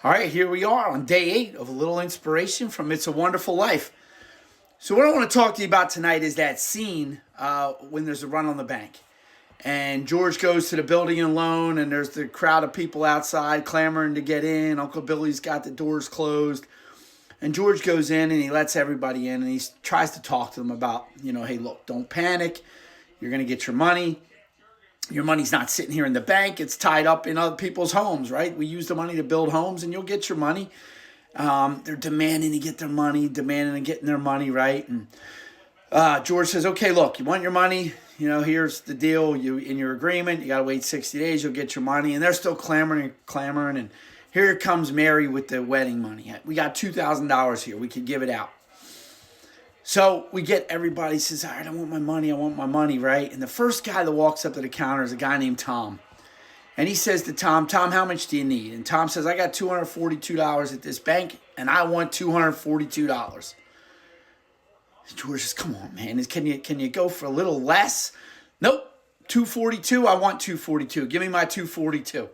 All right, here we are on day 8 of a little inspiration from It's a Wonderful Life. So what I want to talk to you about tonight is that scene when there's a run on the bank. And George goes to the building and loan, and there's the crowd of people outside clamoring to get in. Uncle Billy's got the doors closed. And George goes in and he lets everybody in, and he tries to talk to them about, hey, look, don't panic. You're going to get your money. Your money's not sitting here in the bank. It's tied up in other people's homes, right? We use the money to build homes, and you'll get your money. They're demanding to get their money, demanding to get their money, right? And George says, okay, look, you want your money? Here's the deal. In your agreement, you got to wait 60 days. You'll get your money. And they're still clamoring. And here comes Mary with the wedding money. We got $2,000 here. We could give it out. So we get everybody says, all right, I want my money, right? And the first guy that walks up to the counter is a guy named Tom. And he says to Tom, how much do you need? And Tom says, I got $242 at this bank, and I want $242. George says, come on, man. Can you go for a little less? Nope. $242. I want $242. Give me my $242.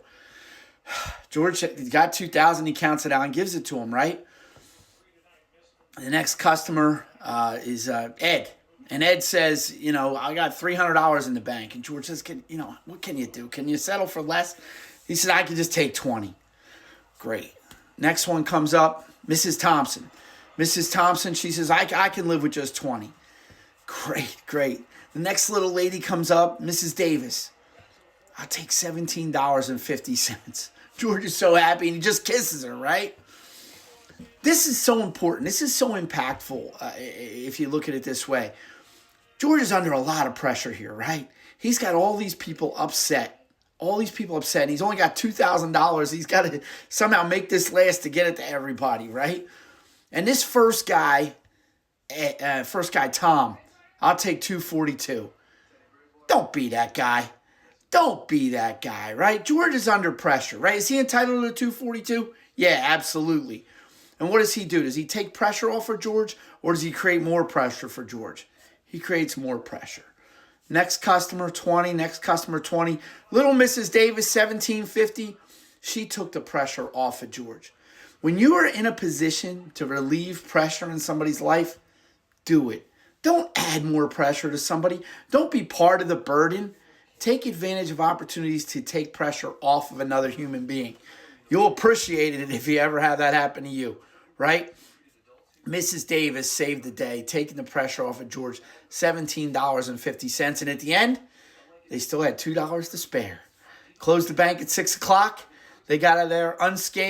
George got $2,000. He counts it out and gives it to him, right? The next customer is Ed. And Ed says, I got $300 in the bank. And George says, what can you do? Can you settle for less? He said, I can just take 20. Great. Next one comes up, Mrs. Thompson. Mrs. Thompson, she says, I can live with just 20. Great. The next little lady comes up, Mrs. Davis. I'll take $17.50. George is so happy, and he just kisses her, right? This is so important. This is so impactful if you look at it this way. George is under a lot of pressure here, right? He's got all these people upset. And he's only got $2,000. He's got to somehow make this last to get it to everybody, right? And this first guy, Tom, I'll take $242. Don't be that guy. Right? George is under pressure, right? Is he entitled to $242? Yeah, absolutely. And what does he do? Does he take pressure off of George, or does he create more pressure for George? He creates more pressure. Next customer, 20. Next customer, 20. Little Mrs. Davis, $17.50. She took the pressure off of George. When you are in a position to relieve pressure in somebody's life, do it. Don't add more pressure to somebody. Don't be part of the burden. Take advantage of opportunities to take pressure off of another human being. You'll appreciate it if you ever have that happen to you, right? Mrs. Davis saved the day, taking the pressure off of George, $17.50. And at the end, they still had $2 to spare. Closed the bank at 6 o'clock. They got out of there unscathed.